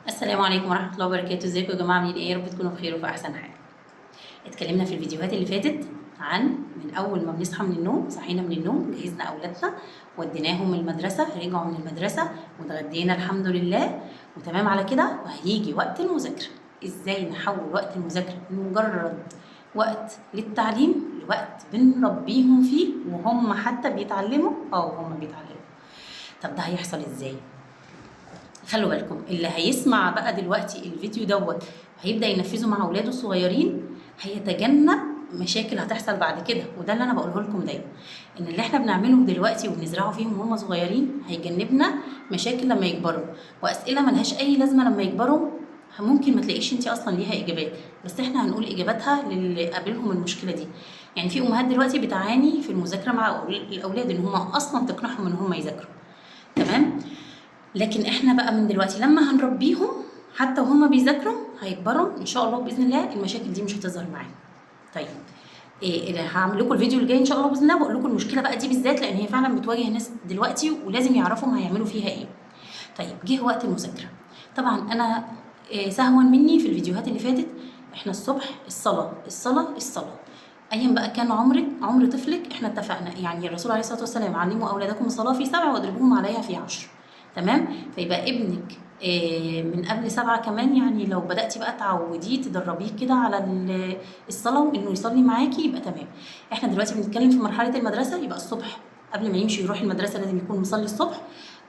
السلام عليكم ورحمة الله وبركاته. ازيكم يا جماعة؟ عاملين ايه؟ يا رب تكونوا بخير وفي أحسن حال. اتكلمنا في الفيديوهات اللي فاتت عن من أول ما بنصحى من النوم، صحينا من النوم، جهزنا أولادنا، وديناهم المدرسة، رجعوا من المدرسة واتغدينا الحمد لله وتمام على كده، وهيجي وقت المذاكرة. ازاي نحول وقت المذاكرة من مجرد وقت للتعليم لوقت بنربيهم فيه وهم حتى بيتعلموا وهم بيتعلموا. طب ده هيحصل ازاي؟ خلوا بالكم، اللي هيسمع بقى دلوقتي الفيديو دوت هيبدأ ينفذه مع اولاده الصغيرين هيتجنب مشاكل هتحصل بعد كده. وده اللي انا بقوله لكم دايما، ان اللي احنا بنعمله دلوقتي وبنزرعه فيهم وهم صغيرين هيجنبنا مشاكل لما يكبروا، واسئله ملهاش اي لازمه لما يكبروا ممكن ما تلاقيش انت اصلا ليها اجابات، بس احنا هنقول اجاباتها للي قابلهم المشكله دي. يعني في امهات دلوقتي بتعاني في المذاكره مع الاولاد ان هم اصلا تقنعهم ان هم يذاكروا، تمام؟ لكن احنا بقى من دلوقتي لما هنربيهم حتى وهم بيذاكروا هيكبروا ان شاء الله باذن الله المشاكل دي مش هتظهر معاهم. طيب هعمل لكم الفيديو الجاي ان شاء الله باذن الله بقول لكم المشكله بقى دي بالذات، لان هي فعلا بتواجه ناس دلوقتي ولازم يعرفوا هم هيعملوا فيها ايه. طيب جه وقت المذاكره، طبعا انا سهوا مني في الفيديوهات اللي فاتت، احنا الصبح الصلاه الصلاه الصلاه، ايا بقى كان عمر طفلك، احنا اتفقنا يعني الرسول عليه الصلاه والسلام علموا اولادكم الصلاه في 7 واضربوهم عليها في 10، تمام؟ فيبقى ابنك من قبل 7 كمان، يعني لو بدأتي بقى تعوديه تدربيه كده على الصلاة وإنه يصلي معاكي يبقى تمام. إحنا دلوقتي بنتكلم في مرحلة المدرسة، يبقى الصبح قبل ما يمشي يروح المدرسة لازم يكون مصلي الصبح،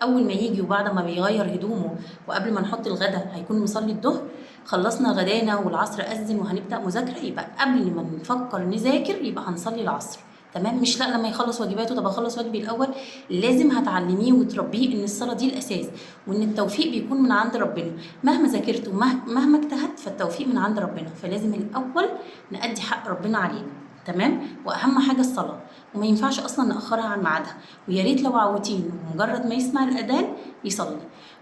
أول ما يجي وبعد ما بيغير هدومه وقبل ما نحط الغدا هيكون مصلي الظهر، خلصنا غدانا والعصر أذن وهنبدأ مذاكرة، يبقى قبل ما نفكر نذاكر يبقى هنصلي العصر، تمام؟ مش لا لما يخلص واجباته طب اخلص واجبي الاول، لازم هتعلميه وتربيه ان الصلاه دي الاساس، وان التوفيق بيكون من عند ربنا، مهما ذاكرت ومهما اجتهدت فالتوفيق من عند ربنا، فلازم الاول نأدي حق ربنا علينا، تمام؟ واهم حاجه الصلاه، وما ينفعش اصلا ناخرها عن ميعادها، ويا ريت لو عودتينه مجرد ما يسمع الاذان يصلي.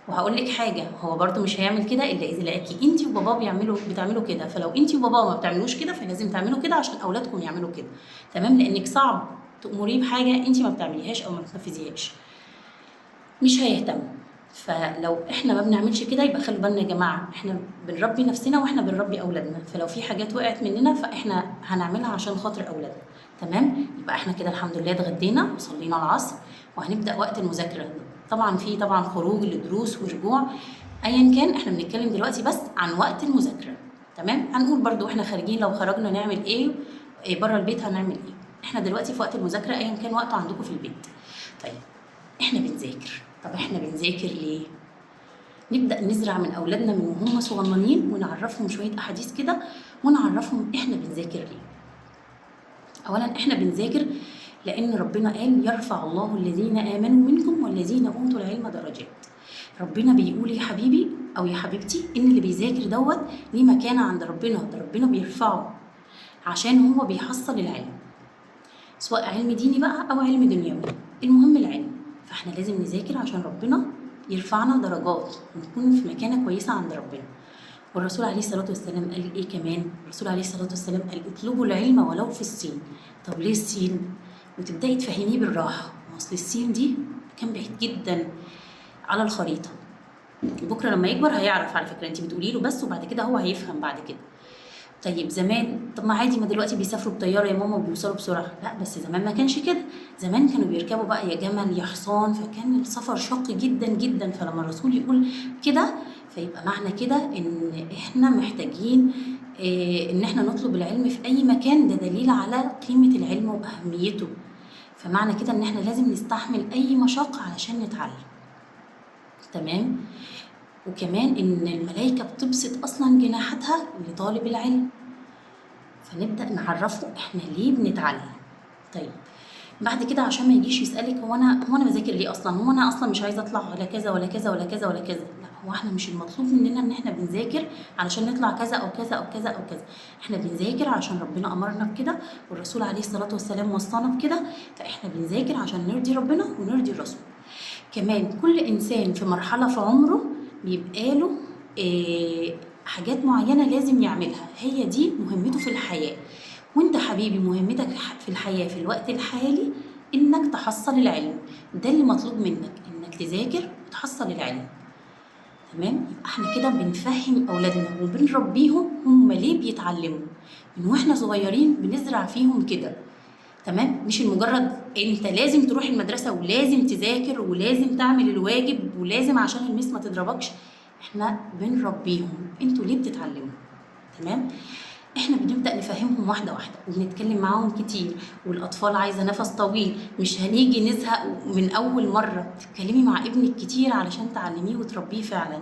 وهقول لك حاجه، هو برده مش هيعمل كده الا اذا لقاكي انت وباباه بتعملوا كده، فلو انت وباباه ما بتعملوش كده فلازم تعملوا كده عشان اولادكم يعملوا كده، تمام؟ لانك صعب تأمريه بحاجه انت ما بتعمليهاش او ما بتنفذيهاش، مش هيهتم. فلو احنا ما بنعملش كده يبقى خلوا بالنا يا جماعه، احنا بنربي نفسنا واحنا بنربي اولادنا، فلو في حاجات وقعت مننا فاحنا هنعملها عشان خاطر اولادنا، تمام؟ يبقى احنا كده الحمد لله اتغدينا وصلينا العصر وهنبدا وقت المذاكره. طبعا في خروج لدروس ورجوع، ايا كان احنا بنتكلم دلوقتي بس عن وقت المذاكره، تمام؟ هنقول برضو احنا خارجين لو خرجنا نعمل ايه بره البيت هنعمل ايه. احنا دلوقتي في وقت المذاكره ايا كان وقته عندكم في البيت. طيب احنا بنذاكر، طب احنا بنذاكر ليه؟ نبدأ نزرع من أولادنا من وهم صغننين ونعرفهم شوية أحاديث كده ونعرفهم احنا بنذاكر ليه. أولا احنا بنذاكر لأن ربنا قال يرفع الله الذين آمنوا منكم والذين أوتوا العلم درجات. ربنا بيقول يا حبيبي أو يا حبيبتي إن اللي بيذاكر دوت ليه مكانة عند ربنا، ده ربنا بيرفعه عشان هو بيحصل العلم، سواء علم ديني بقى أو علم دنيوي، المهم العلم. فاحنا لازم نذاكر عشان ربنا يرفعنا درجات ونكون في مكانة كويسة عند ربنا. والرسول عليه الصلاة والسلام قال ايه كمان؟ الرسول عليه الصلاة والسلام قال اطلبوا العلم ولو في الصين. طب ليه الصين؟ وتبدأي تفهميه بالراحة، اصل الصين دي كان بعيد جدا على الخريطة، بكرة لما يكبر هيعرف، على فكرة انت بتقولي له بس وبعد كده هو هيفهم بعد كده. طيب زمان، طب ما عادي، ما دلوقتي بيسافروا بطياره يا ماما وبيوصلوا بسرعه، لا بس زمان ما كانش كده، زمان كانوا بيركبوا بقى يا جمل يا حصان، فكان السفر شاق جدا جدا. فلما الرسول يقول كده فيبقى معنى كده ان احنا محتاجين ان احنا نطلب العلم في اي مكان، ده دليل على قيمه العلم واهميته. فمعنى كده ان احنا لازم نستحمل اي مشقه علشان نتعلم، تمام؟ وكمان ان الملائكه بتبسط اصلا جناحاتها لطالب العلم، فنبدا نعرفه احنا ليه بنتعلم. طيب بعد كده عشان ما يجيش يسالك هو انا بذاكر ليه اصلا، هو انا اصلا مش عايزه اطلع ولا كذا ولا كذا ولا كذا ولا كذا، لا، هو احنا مش المطلوب مننا ان احنا بنذاكر علشان نطلع كذا او كذا او كذا او كذا، احنا بنذاكر عشان ربنا امرنا بكده والرسول عليه الصلاه والسلام وصانا بكده، فاحنا بنذاكر عشان نرضي ربنا ونرضي الرسول. كمان كل انسان في مرحله في عمره بيبقى له حاجات معينه لازم يعملها، هي دي مهمته في الحياه. وانت حبيبي مهمتك في الحياه في الوقت الحالي انك تحصل العلم، ده اللي مطلوب منك، انك تذاكر وتحصل العلم، تمام؟ يبقى احنا كده بنفهم اولادنا وبنربيهم هم ليه بيتعلموا، من واحنا صغيرين بنزرع فيهم كده. تمام؟ مش المجرد انت لازم تروح المدرسه ولازم تذاكر ولازم تعمل الواجب ولازم عشان الميس ما تضربكش. احنا بنربيهم انتوا ليه بتتعلموا. تمام؟ احنا بنبدا نفهمهم واحده واحده وبنتكلم معاهم كتير، والاطفال عايزه نفس طويل، مش هنيجي نزهق من اول مره. تتكلمي مع ابنك كتير علشان تعلميه وتربيه فعلا.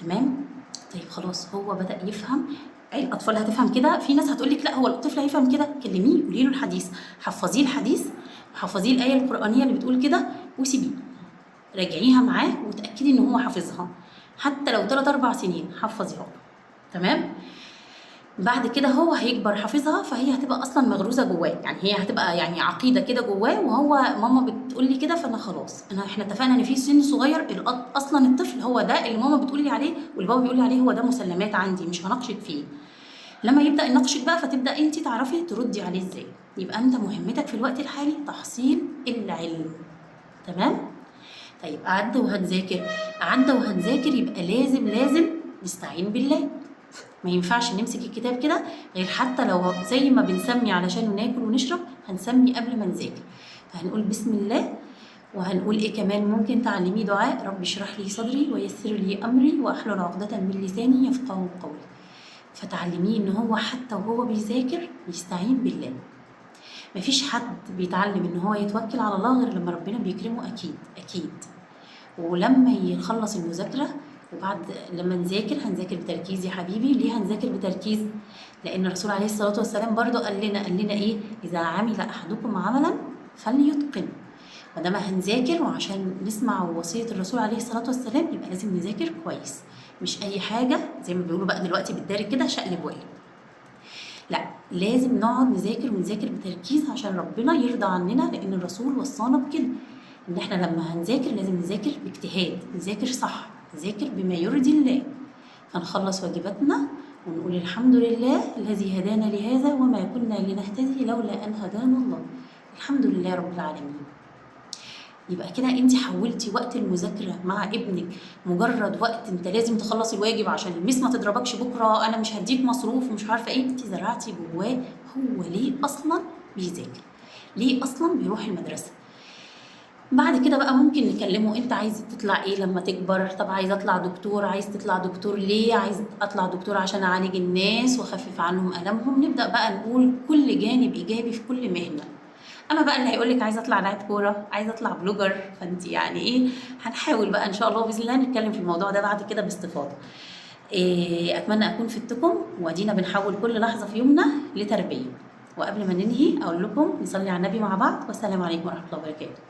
تمام؟ طيب خلاص هو بدا يفهم. اي الاطفال هتفهم كده؟ في ناس هتقول لك لا هو الطفل هيفهم كده. كلميه، قولي له الحديث، حفظيه الحديث، حفظيه الايه القرانيه اللي بتقول كده وسيبيه، راجعيها معاه وتاكدي ان هو حافظها، حتى لو 3 4 سنين حفظيها. تمام؟ بعد كده هو هيكبر حافظها، فهي هتبقى اصلا مغروزه جواه، يعني هي هتبقى يعني عقيده كده جواه، وهو ماما بتقول لي كده فانا خلاص احنا اتفقنا ان في سن صغير اصلا الطفل هو ده اللي ماما بتقول لي عليه والبابا بيقول لي عليه، هو ده مسلمات عندي مش هناقشك فيه. لما يبدا يناقشك بقى فتبدا انت تعرفي تردي عليه ازاي. يبقى انت مهمتك في الوقت الحالي تحصيل العلم. تمام؟ طيب عدى وهنذاكر يبقى لازم نستعين بالله. ما ينفعش نمسك الكتاب كده، غير حتى لو زي ما بنسمي علشان ناكل ونشرب هنسمي قبل ما نذاكر. فهنقول بسم الله، وهنقول ايه كمان ممكن تعلميه دعاء، رب اشرح لي صدري ويسر لي امري واحلل عقدة من لساني يفقهوا قولي. فتعلميه ان هو حتى وهو بيذاكر يستعين بالله. مفيش حد بيتعلم ان هو يتوكل على الله غير لما ربنا بيكرمه، اكيد. ولما يخلص المذاكره وبعد لما هنذاكر بتركيز يا حبيبي. ليه هنذاكر بتركيز؟ لان الرسول عليه الصلاه والسلام برضو قال لنا ايه؟ اذا عمل احدكم عملا فليتقن. ودام هنذاكر وعشان نسمع وصيه الرسول عليه الصلاه والسلام يبقى لازم نذاكر كويس، مش اي حاجه زي ما بيقولوا بقى دلوقتي بالدارج كده شقلب وقلب. لا، لازم نقعد نذاكر بتركيز عشان ربنا يرضى عننا، لان الرسول وصانا بكده ان احنا لما هنذاكر لازم نذاكر باجتهاد، نذاكر صح، نذاكر بما يرضي الله. فنخلص واجباتنا ونقول الحمد لله الذي هدانا لهذا وما كنا لنهتدي لولا ان هدانا الله. الحمد لله رب العالمين. يبقى كده انت حولتي وقت المذاكره مع ابنك مجرد وقت انت لازم تخلص الواجب عشان الميس ما تضربكش بكره، انا مش هديك مصروف ومش عارفه ايه. انت زرعتي جواه هو ليه اصلا بيذاكر، ليه اصلا بيروح المدرسه. بعد كده بقى ممكن نكلمه انت عايز تطلع ايه لما تكبر؟ طب عايز اطلع دكتور. عايز تطلع دكتور ليه؟ عايز اطلع دكتور عشان اعالج الناس واخفف عنهم المهم. نبدا بقى نقول كل جانب ايجابي في كل مهنه. اما بقى اللي هيقول لك عايز اطلع لاعب كوره، عايز اطلع بلوجر، فانت يعني ايه، هنحاول بقى ان شاء الله باذن الله نتكلم في الموضوع ده بعد كده باستفاضه. اتمنى اكون فدتكم، وادينا بنحول كل لحظه في يومنا لتربيه. وقبل ما ننهي اقول لكم نصلي على النبي مع بعض، والسلام عليكم ورحمه الله وبركاته.